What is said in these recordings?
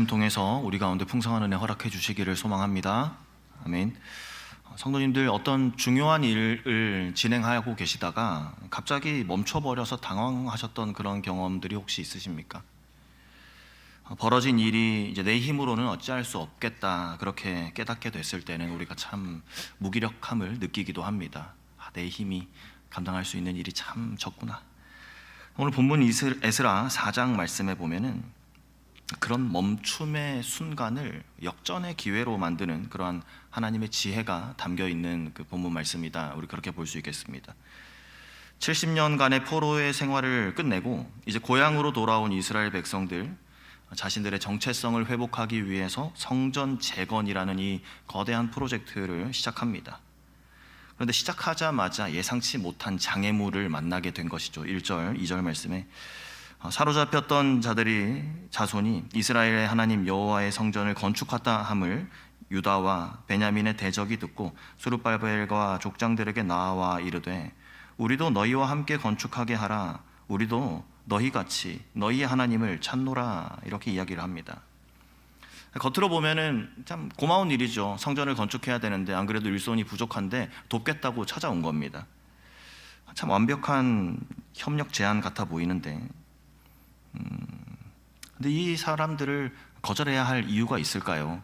통해서 우리 가운데 풍성한 은혜 허락해 주시기를 소망합니다. 아멘. 성도님들, 어떤 중요한 일을 진행하고 계시다가 갑자기 멈춰버려서 당황하셨던 그런 경험들이 혹시 있으십니까? 벌어진 일이 이제 내 힘으로는 어찌할 수 없겠다, 그렇게 깨닫게 됐을 때는 우리가 참 무기력함을 느끼기도 합니다. 내 힘이 감당할 수 있는 일이 참 적구나. 오늘 본문 에스라 4장 말씀에 보면은 그런 멈춤의 순간을 역전의 기회로 만드는 그러한 하나님의 지혜가 담겨 있는 그 본문 말씀이다, 우리 그렇게 볼 수 있겠습니다. 70년간의 포로의 생활을 끝내고 이제 고향으로 돌아온 이스라엘 백성들, 자신들의 정체성을 회복하기 위해서 성전 재건이라는 이 거대한 프로젝트를 시작합니다. 그런데 시작하자마자 예상치 못한 장애물을 만나게 된 것이죠. 1절, 2절 말씀에 사로잡혔던 자손이 이스라엘의 하나님 여호와의 성전을 건축하다 함을 유다와 베냐민의 대적이 듣고 스룹바벨과 족장들에게 나와 이르되 우리도 너희와 함께 건축하게 하라. 우리도 너희같이 너희의 하나님을 찾노라. 이렇게 이야기를 합니다. 겉으로 보면은 참 고마운 일이죠. 성전을 건축해야 되는데 안 그래도 일손이 부족한데 돕겠다고 찾아온 겁니다. 참 완벽한 협력 제안 같아 보이는데 근데 이 사람들을 거절해야 할 이유가 있을까요?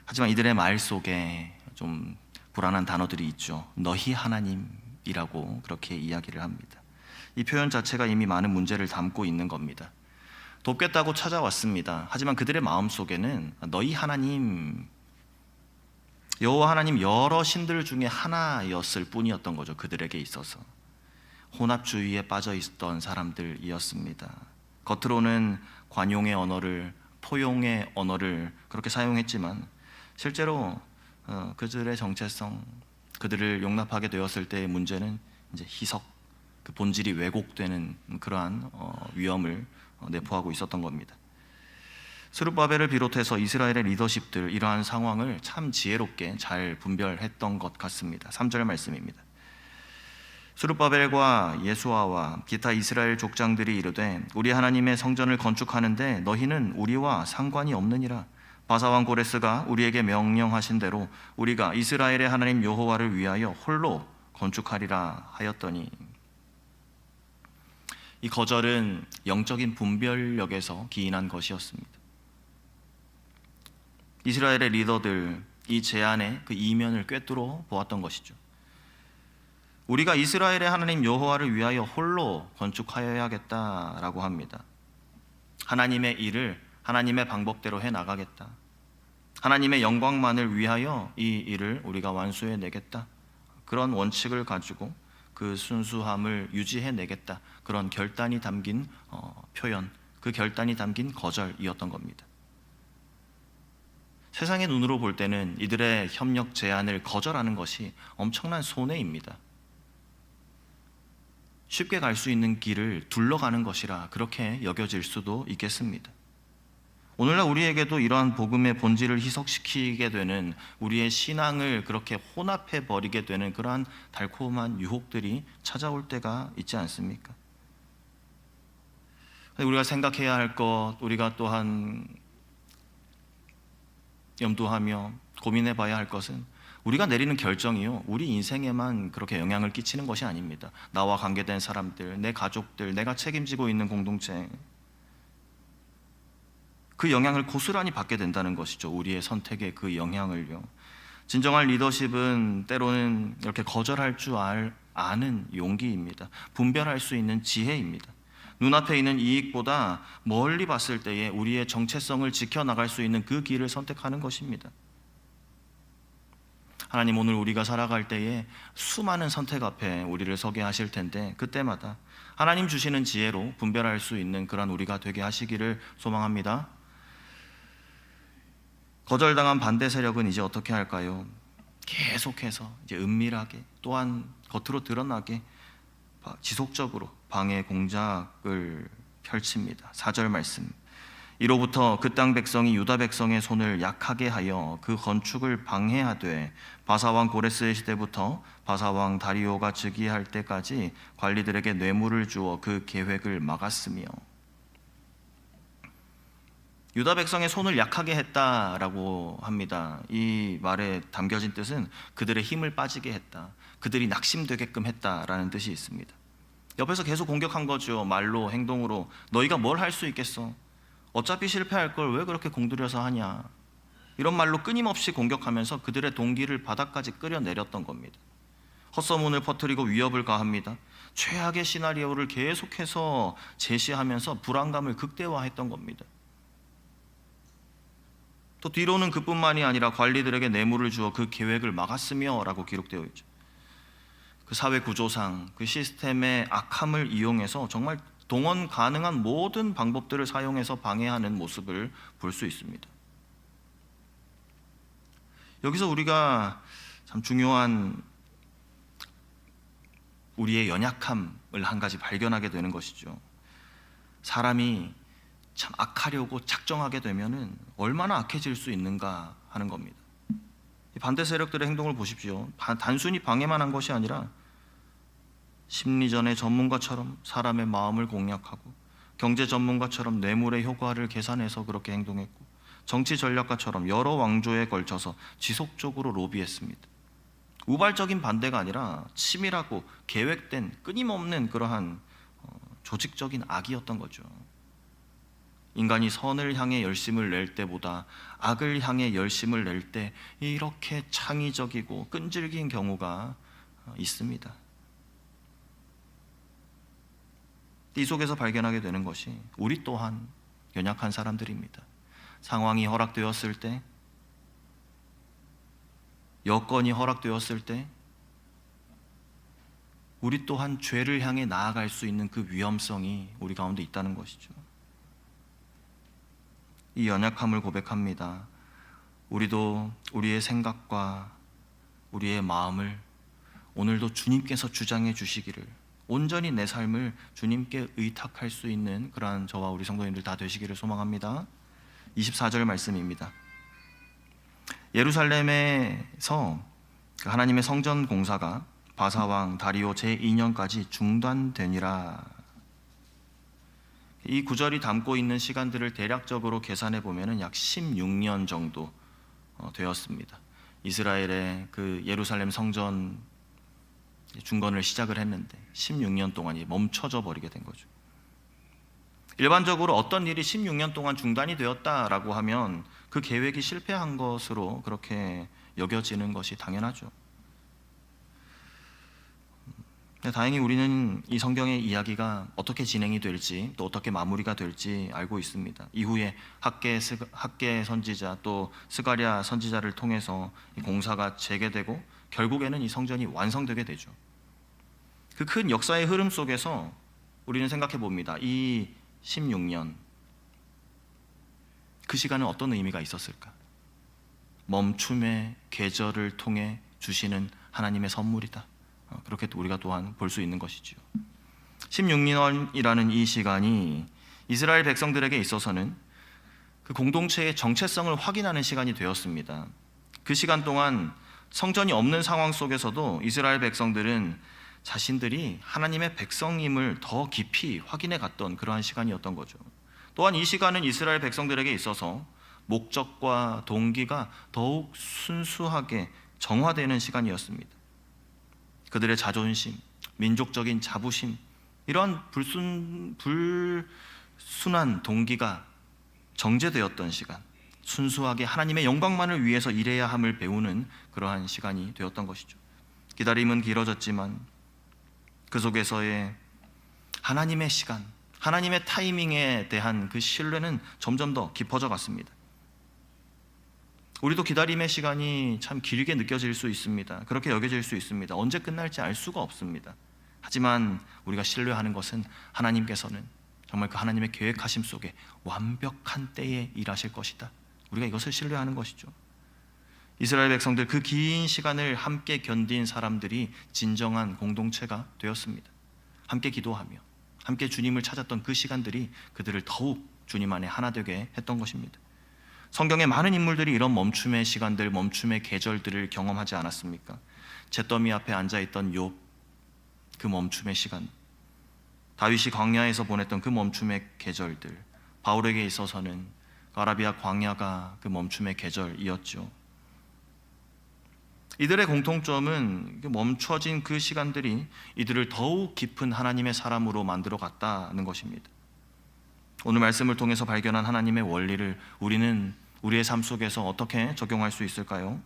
하지만 이들의 말 속에 좀 불안한 단어들이 있죠. 너희 하나님이라고 그렇게 이야기를 합니다. 이 표현 자체가 이미 많은 문제를 담고 있는 겁니다. 돕겠다고 찾아왔습니다. 하지만 그들의 마음 속에는 너희 하나님, 여호와 하나님 여러 신들 중에 하나였을 뿐이었던 거죠. 그들에게 있어서 혼합주의에 빠져 있었던 사람들이었습니다. 겉으로는 관용의 언어를, 포용의 언어를 그렇게 사용했지만 실제로 그들의 정체성, 그들을 용납하게 되었을 때의 문제는 이제 희석, 그 본질이 왜곡되는 그러한 위험을 내포하고 있었던 겁니다. 스룹바벨을 비롯해서 이스라엘의 리더십들, 이러한 상황을 참 지혜롭게 잘 분별했던 것 같습니다. 3절 말씀입니다. 스룹바벨과 예수아와 기타 이스라엘 족장들이 이르되 우리 하나님의 성전을 건축하는데 너희는 우리와 상관이 없느니라. 바사왕 고레스가 우리에게 명령하신 대로 우리가 이스라엘의 하나님 여호와를 위하여 홀로 건축하리라 하였더니, 이 거절은 영적인 분별력에서 기인한 것이었습니다. 이스라엘의 리더들, 이 제안의 그 이면을 꿰뚫어 보았던 것이죠. 우리가 이스라엘의 하나님 여호와를 위하여 홀로 건축하여야겠다라고 합니다. 하나님의 일을 하나님의 방법대로 해나가겠다. 하나님의 영광만을 위하여 이 일을 우리가 완수해내겠다. 그런 원칙을 가지고 그 순수함을 유지해내겠다. 그런 결단이 담긴 표현, 그 결단이 담긴 거절이었던 겁니다. 세상의 눈으로 볼 때는 이들의 협력 제안을 거절하는 것이 엄청난 손해입니다. 쉽게 갈 수 있는 길을 둘러가는 것이라 그렇게 여겨질 수도 있겠습니다. 오늘날 우리에게도 이러한 복음의 본질을 희석시키게 되는, 우리의 신앙을 그렇게 혼합해 버리게 되는 그러한 달콤한 유혹들이 찾아올 때가 있지 않습니까? 우리가 생각해야 할 것, 우리가 또한 염두하며 고민해 봐야 할 것은 우리가 내리는 결정이요, 우리 인생에만 그렇게 영향을 끼치는 것이 아닙니다. 나와 관계된 사람들, 내 가족들, 내가 책임지고 있는 공동체, 그 영향을 고스란히 받게 된다는 것이죠. 우리의 선택의 그 영향을요. 진정한 리더십은 때로는 이렇게 거절할 줄 아는 용기입니다. 분별할 수 있는 지혜입니다. 눈앞에 있는 이익보다 멀리 봤을 때에 우리의 정체성을 지켜나갈 수 있는 그 길을 선택하는 것입니다. 하나님, 오늘 우리가 살아갈 때에 수많은 선택 앞에 우리를 서게 하실 텐데 그때마다 하나님 주시는 지혜로 분별할 수 있는 그런 우리가 되게 하시기를 소망합니다. 거절당한 반대 세력은 이제 어떻게 할까요? 계속해서 이제 은밀하게, 또한 겉으로 드러나게 지속적으로 방해 공작을 펼칩니다. 4절 말씀. 이로부터 그 땅 백성이 유다 백성의 손을 약하게 하여 그 건축을 방해하되 바사왕 고레스의 시대부터 바사왕 다리오가 즉위할 때까지 관리들에게 뇌물을 주어 그 계획을 막았으며. 유다 백성의 손을 약하게 했다라고 합니다. 이 말에 담겨진 뜻은 그들의 힘을 빠지게 했다, 그들이 낙심되게끔 했다라는 뜻이 있습니다. 옆에서 계속 공격한 거죠. 말로, 행동으로. 너희가 뭘 할 수 있겠어? 어차피 실패할 걸 왜 그렇게 공들여서 하냐? 이런 말로 끊임없이 공격하면서 그들의 동기를 바닥까지 끌어내렸던 겁니다. 헛소문을 퍼뜨리고 위협을 가합니다. 최악의 시나리오를 계속해서 제시하면서 불안감을 극대화했던 겁니다. 또 뒤로는 그뿐만이 아니라 관리들에게 뇌물을 주어 그 계획을 막았으며 라고 기록되어 있죠. 그 사회 구조상 그 시스템의 악함을 이용해서 정말 동원 가능한 모든 방법들을 사용해서 방해하는 모습을 볼 수 있습니다. 여기서 우리가 참 중요한 우리의 연약함을 한 가지 발견하게 되는 것이죠. 사람이 참 악하려고 작정하게 되면은 얼마나 악해질 수 있는가 하는 겁니다. 반대 세력들의 행동을 보십시오. 단순히 방해만 한 것이 아니라 심리전의 전문가처럼 사람의 마음을 공략하고, 경제 전문가처럼 뇌물의 효과를 계산해서 그렇게 행동했고, 정치 전략가처럼 여러 왕조에 걸쳐서 지속적으로 로비했습니다. 우발적인 반대가 아니라 치밀하고 계획된 끊임없는 그러한 조직적인 악이었던 거죠. 인간이 선을 향해 열심을 낼 때보다 악을 향해 열심을 낼 때 이렇게 창의적이고 끈질긴 경우가 있습니다. 이 속에서 발견하게 되는 것이 우리 또한 연약한 사람들입니다. 상황이 허락되었을 때, 여건이 허락되었을 때 우리 또한 죄를 향해 나아갈 수 있는 그 위험성이 우리 가운데 있다는 것이죠. 이 연약함을 고백합니다. 우리도 우리의 생각과 우리의 마음을 오늘도 주님께서 주장해 주시기를, 온전히 내 삶을 주님께 의탁할 수 있는 그러한 저와 우리 성도님들 다 되시기를 소망합니다. 24절 말씀입니다. 예루살렘에서 하나님의 성전 공사가 바사왕 다리오 제2년까지 중단되니라. 이 구절이 담고 있는 시간들을 대략적으로 계산해 보면은 약 16년 정도 되었습니다. 이스라엘의 그 예루살렘 성전 중건을 시작을 했는데 16년 동안 멈춰져 버리게 된 거죠. 일반적으로 어떤 일이 16년 동안 중단이 되었다라고 하면 그 계획이 실패한 것으로 그렇게 여겨지는 것이 당연하죠. 다행히 우리는 이 성경의 이야기가 어떻게 진행이 될지, 또 어떻게 마무리가 될지 알고 있습니다. 이후에 학개 선지자 또 스가랴 선지자를 통해서 이 공사가 재개되고 결국에는 이 성전이 완성되게 되죠. 그 큰 역사의 흐름 속에서 우리는 생각해 봅니다. 이 16년, 그 시간은 어떤 의미가 있었을까? 멈춤의 계절을 통해 주시는 하나님의 선물이다. 그렇게 우리가 또한 볼 수 있는 것이지요. 16년이라는 이 시간이 이스라엘 백성들에게 있어서는 그 공동체의 정체성을 확인하는 시간이 되었습니다. 그 시간 동안 성전이 없는 상황 속에서도 이스라엘 백성들은 자신들이 하나님의 백성임을 더 깊이 확인해 갔던 그러한 시간이었던 거죠. 또한 이 시간은 이스라엘 백성들에게 있어서 목적과 동기가 더욱 순수하게 정화되는 시간이었습니다. 그들의 자존심, 민족적인 자부심, 이러한 불순한 동기가 정제되었던 시간, 순수하게 하나님의 영광만을 위해서 일해야 함을 배우는 그러한 시간이 되었던 것이죠. 기다림은 길어졌지만 그 속에서의 하나님의 시간, 하나님의 타이밍에 대한 그 신뢰는 점점 더 깊어져 갔습니다. 우리도 기다림의 시간이 참 길게 느껴질 수 있습니다. 그렇게 여겨질 수 있습니다. 언제 끝날지 알 수가 없습니다. 하지만 우리가 신뢰하는 것은 하나님께서는 정말 그 하나님의 계획하심 속에 완벽한 때에 일하실 것이다. 우리가 이것을 신뢰하는 것이죠. 이스라엘 백성들 그 긴 시간을 함께 견딘 사람들이 진정한 공동체가 되었습니다. 함께 기도하며 함께 주님을 찾았던 그 시간들이 그들을 더욱 주님 안에 하나 되게 했던 것입니다. 성경의 많은 인물들이 이런 멈춤의 시간들, 멈춤의 계절들을 경험하지 않았습니까? 잿더미 앞에 앉아있던 욥, 그 멈춤의 시간, 다윗이 광야에서 보냈던 그 멈춤의 계절들, 바울에게 있어서는 그 아라비아 광야가 그 멈춤의 계절이었죠. 이들의 공통점은 멈춰진 그 시간들이 이들을 더욱 깊은 하나님의 사람으로 만들어 갔다는 것입니다. 오늘 말씀을 통해서 발견한 하나님의 원리를 우리는 우리의 삶 속에서 어떻게 적용할 수 있을까요?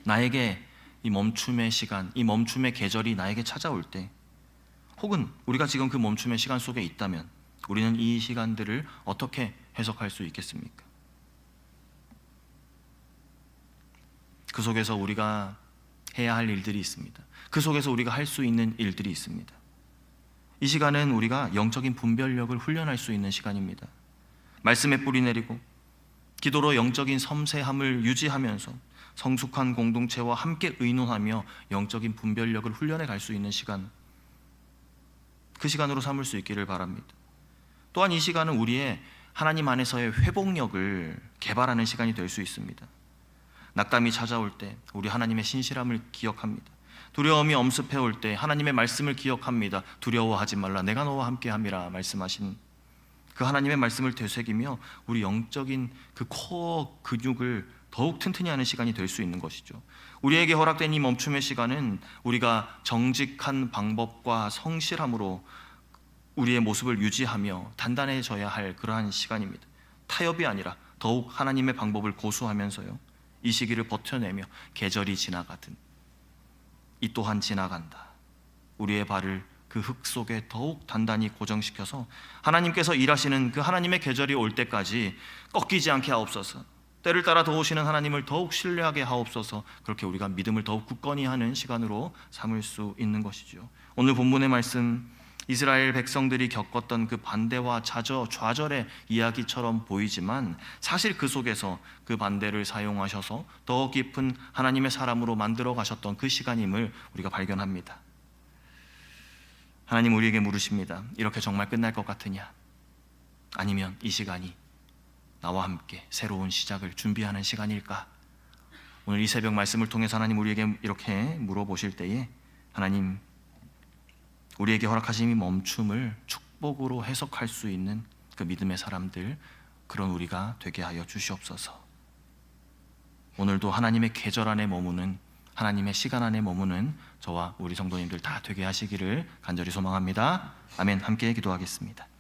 나에게 이 멈춤의 시간, 이 멈춤의 계절이 나에게 찾아올 때, 혹은 우리가 지금 그 멈춤의 시간 속에 있다면 우리는 이 시간들을 어떻게 해석할 수 있겠습니까? 그 속에서 우리가 해야 할 일들이 있습니다. 그 속에서 우리가 할 수 있는 일들이 있습니다. 이 시간은 우리가 영적인 분별력을 훈련할 수 있는 시간입니다. 말씀에 뿌리 내리고 기도로 영적인 섬세함을 유지하면서 성숙한 공동체와 함께 의논하며 영적인 분별력을 훈련해 갈 수 있는 시간, 그 시간으로 삼을 수 있기를 바랍니다. 또한 이 시간은 우리의 하나님 안에서의 회복력을 개발하는 시간이 될 수 있습니다. 낙담이 찾아올 때 우리 하나님의 신실함을 기억합니다. 두려움이 엄습해 올 때 하나님의 말씀을 기억합니다. 두려워하지 말라, 내가 너와 함께함이라 말씀하신 그 하나님의 말씀을 되새기며 우리 영적인 그 코어 근육을 더욱 튼튼히 하는 시간이 될 수 있는 것이죠. 우리에게 허락된 이 멈춤의 시간은 우리가 정직한 방법과 성실함으로 우리의 모습을 유지하며 단단해져야 할 그러한 시간입니다. 타협이 아니라 더욱 하나님의 방법을 고수하면서요, 이 시기를 버텨내며 계절이 지나가든 이 또한 지나간다. 우리의 발을 그 흙 속에 더욱 단단히 고정시켜서 하나님께서 일하시는 그 하나님의 계절이 올 때까지 꺾이지 않게 하옵소서. 때를 따라 도우시는 하나님을 더욱 신뢰하게 하옵소서. 그렇게 우리가 믿음을 더욱 굳건히 하는 시간으로 삼을 수 있는 것이죠. 오늘 본문의 말씀, 이스라엘 백성들이 겪었던 그 반대와 좌절의 이야기처럼 보이지만 사실 그 속에서 그 반대를 사용하셔서 더 깊은 하나님의 사람으로 만들어 가셨던 그 시간임을 우리가 발견합니다. 하나님 우리에게 물으십니다. 이렇게 정말 끝날 것 같으냐? 아니면 이 시간이 나와 함께 새로운 시작을 준비하는 시간일까? 오늘 이 새벽 말씀을 통해서 하나님 우리에게 이렇게 물어보실 때에 하나님 우리에게 허락하신 이 멈춤을 축복으로 해석할 수 있는 그 믿음의 사람들, 그런 우리가 되게 하여 주시옵소서. 오늘도 하나님의 계절 안에 머무는, 하나님의 시간 안에 머무는 저와 우리 성도님들 다 되게 하시기를 간절히 소망합니다. 아멘. 함께 기도하겠습니다.